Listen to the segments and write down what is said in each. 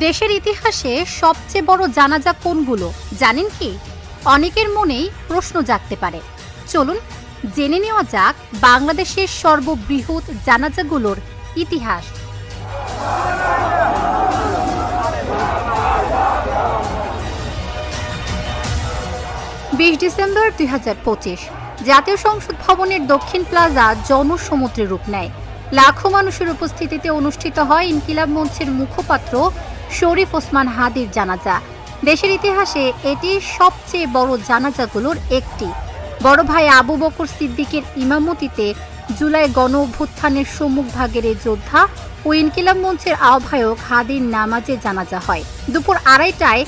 দেশের ইতিহাসে সবচেয়ে বড় জানাজা কোনগুলো জানেন কি? অনেকের মনেই প্রশ্ন জাগতে পারে। চলুন জেনে নেওয়া যাক বাংলাদেশের সর্ববৃহৎ জানাজাগুলোর ইতিহাস। 20 ডিসেম্বর 2025 জাতীয় সংসদ ভবনের দক্ষিণ প্লাজা জনসমুদ্রে রূপ নেয়। লাখো মানুষের উপস্থিতিতে অনুষ্ঠিত হয় ইনকিলাব মঞ্চের মুখপাত্র শরীফ ওসমান হাদির জানাজা। দেশের ইতিহাসে এটি সবচেয়ে বড় জানাজাগুলোর একটি। বড় ভাই আবু বকর সিদ্দিকের ইমামতিতে জুলাই গণ অভ্যুত্থানের সম্মুখভাগের এই যোদ্ধা ও ইনকিলাব মঞ্চের আহ্বায়ক হাদির নামাজে জানাজা হয়। দুপুর 2:30টায়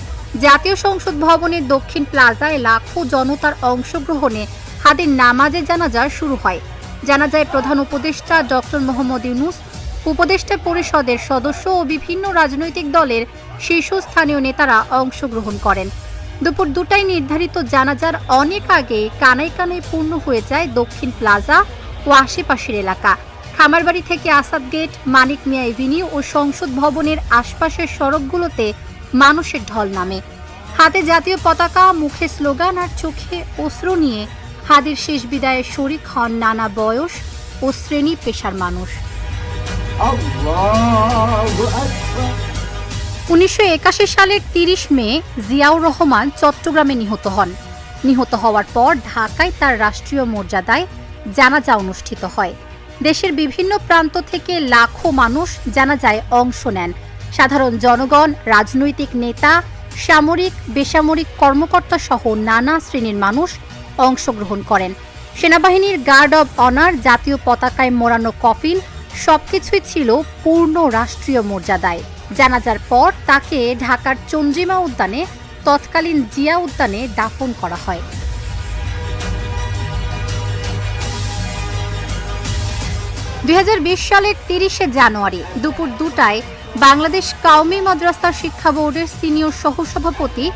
জাতীয় সংসদ ভবনের দক্ষিণ প্লাজায় লাখো জনতার অংশগ্রহণে হাদির নামাজে জানাজা শুরু হয়। জানাজায় প্রধান উপদেষ্টা ডক্টর মোহাম্মদ ইউনূস, উপদেষ্টা পরিষদের সদস্য ও বিভিন্ন রাজনৈতিক দলের শীর্ষস্থানীয় নেতারা অংশগ্রহণ করেন। দুপুর 2টায় নির্ধারিত জানাজার অনেক আগে কানায় কানায় পূর্ণ হয়ে যায় দক্ষিণ প্লাজা ও আশেপাশের এলাকা। খামারবাড়ি থেকে আসাদ গেট, মানিক মিয়া এভিনিউ ও সংসদ ভবনের আশপাশের সড়কগুলোতে মানুষের ঢল নামে। হাতে জাতীয় পতাকা, মুখে স্লোগান আর চোখে অশ্রু নিয়ে হাদির শেষ বিদায়ে শরিক হন নানা বয়স ও শ্রেণী পেশার মানুষ। 1981 সালের 30 মে জিয়াউর রহমান চট্টগ্রামে নিহত হন। নিহত হওয়ার পর ঢাকায় তার রাষ্ট্রীয় মর্যাদায় জানাজা অনুষ্ঠিত হয়। দেশের বিভিন্ন প্রান্ত থেকে লাখো মানুষ জানাজায় অংশ নেন। সাধারণ জনগণ, রাজনৈতিক নেতা, সামরিক বেসামরিক কর্মকর্তা সহ নানা শ্রেণীর মানুষ অংশগ্রহণ করেন। সেনাবাহিনীর গার্ড অব অনার, জাতীয় পতাকায় মোড়ানো কফিন সবকিছুই ছিল পূর্ণ রাষ্ট্রীয় মর্যাদায়। জানাজার পর তাকে ঢাকার চন্দ্রিমা উদ্যানে, তৎকালীন জিয়া উদ্যানে দাফন করা হয়। 2020 সালের 30 জানুয়ারি দুপুর 2টায় বাংলাদেশ কওমি মাদ্রাসা শিক্ষা বোর্ডের সিনিয়র সহসভাপতি,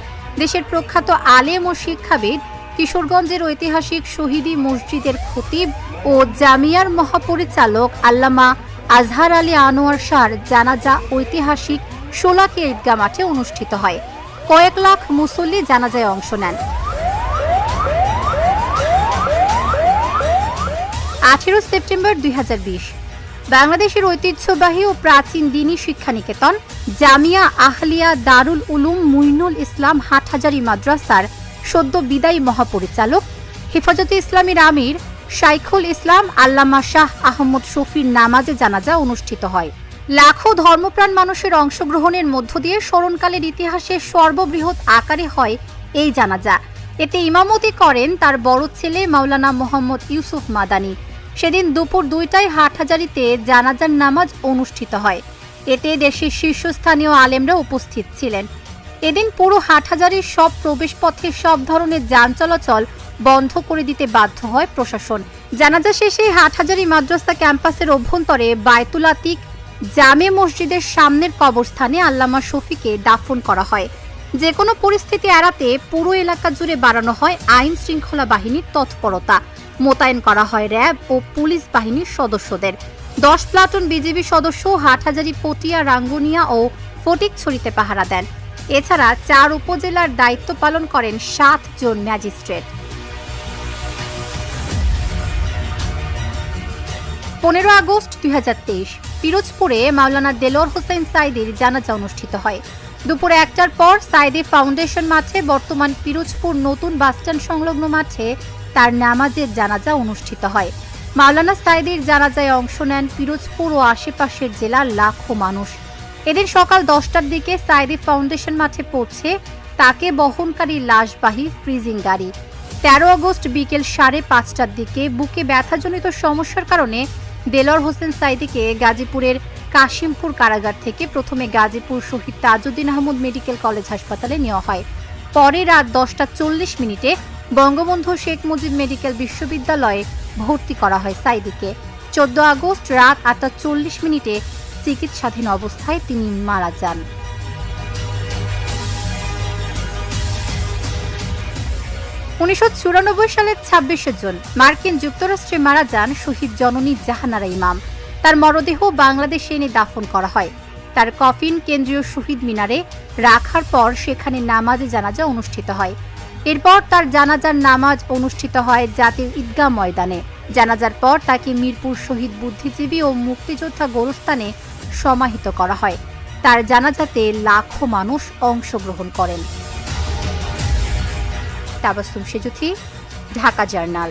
দেশের প্রখ্যাত আলেম ও শিক্ষাবিদ, কিশোরগঞ্জের ঐতিহাসিক শহীদী মসজিদের খতিব ও জামিয়ার মহাপরিচালক আল্লামা আজহার আলী আনোয়ার শাহর জানাজা ঐতিহাসিক শোলাকিয়া ঈদগাহ মাঠে অনুষ্ঠিত হয়। কয়েক লাখ মুসল্লি জানাজায় অংশ নেন। 18 সেপ্টেম্বর 2020 বাংলাদেশের ঐতিহ্যবাহী ও প্রাচীন দ্বীনি শিক্ষানিকেতন জামিয়া আহলিয়া দারুল উলুম মুইনুল ইসলাম হাটহাজারী মাদ্রাসার সদ্য বিদায়ী মহাপরিচালক, হেফাজতে ইসলামীর আমির শাইখুল ইসলাম আল্লামা শাহ আহমদ শফির নামাজে জানাজা অনুষ্ঠিত হয়। লাখো ধর্মপ্রাণ মানুষের অংশগ্রহণের মধ্য দিয়ে স্মরণকালের ইতিহাসে সর্ববৃহৎ আকারে হয় এই জানাজা। এতে ইমামতি করেন তার বড় ছেলে মাওলানা মোহাম্মদ ইউসুফ মাদানী। সেদিন দুপুর 2টায় হাটহাজারীতে জানাজার নামাজ অনুষ্ঠিত হয়। এতে দেশের শীর্ষস্থানীয় আলেমরা উপস্থিত ছিলেন। এদিন পুরো হাটহাজারীর সব প্রবেশপথে সব ধরনের যান চলাচল বন্ধ করে দিতে বাধ্য হয় প্রশাসন। জানাজা শেষে হাটহাজারী মাদ্রাসা ক্যাম্পাসের অভ্যন্তরে বায়তুল আতিক জামে মসজিদের সামনের কবরস্থানে আল্লামা শফিকে দাফন করা হয়। যে কোনো পরিস্থিতি এড়াতে পুরো এলাকা জুড়ে বাড়ানো হয় আইন শৃঙ্খলা বাহিনীর তৎপরতা। মোতায়েন করা হয় র্যাব ও পুলিশ বাহিনীর সদস্যদের। 10 প্লাটুন বিজিবি সদস্য হাটহাজারী, পটিয়া, রাঙ্গুনিয়া ও ফটিকছড়িতে পাহারা দেন। এছাড়া 4 উপজেলার দায়িত্ব পালন করেন 7 জন ম্যাজিস্ট্রেট। 15 আগস্ট 2023 পিরোজপুরে মাওলানা দেলোয়ার হোসেন সাইদির জানাজা অনুষ্ঠিত হয়। দুপুর 1টার পর সাইদি ফাউন্ডেশন মাঠে, বর্তমান পিরোজপুর নতুন বাসস্ট্যান্ড সংলগ্ন মাঠে তার নামাজের জানাজা অনুষ্ঠিত হয়। মাওলানা সাইদির জানাজায় অংশ নেন পিরোজপুর ও আশেপাশের জেলার লাখো মানুষ। এদিন সকাল 10টার দিকে সাইদি ফাউন্ডেশন মাঠে পৌঁছে তাকে বহনকারী লাশবাহী ফ্রিজিং গাড়ি। 13 আগস্ট বিকেল 5:30টার দিকে বুকে ব্যথাজনিত সমস্যার কারণে দেলোয়ার হোসেন সাইদিকে গাজীপুরের কাশিমপুর কারাগার থেকে প্রথমে গাজীপুর শহীদ তাজউদ্দিন আহমদ মেডিকেল কলেজ হাসপাতালে নেওয়া হয়। পরে রাত 10:40 বঙ্গবন্ধু শেখ মুজিব মেডিকেল বিশ্ববিদ্যালয়ে ভর্তি করা হয় সাইদিকে। 14 আগস্ট রাত 8:40 চিকিৎসাধীন অবস্থায় তিনি মারা যান। 1994 সালের 26 জুন মার্কিন যুক্তরাষ্ট্রে মারা যান শহীদ জননী জাহানারা ইমাম। তার মরদেহ বাংলাদেশে এনে দাফন করা হয়। তার কফিন কেন্দ্রীয় শহীদ মিনারে রাখার পর সেখানে নামাজে জানাজা অনুষ্ঠিত হয়। এরপর তার জানাজার নামাজ অনুষ্ঠিত হয় জাতীয় ঈদগাহ ময়দানে। জানাজার পর তাকে মিরপুর শহীদ বুদ্ধিজীবী ও মুক্তিযোদ্ধা গোরস্থানে সমাহিত করা হয়। তার জানাজাতে লাখো মানুষ অংশগ্রহণ করেন। তাবাসসুম সেজুথি, ঢাকা জার্নাল।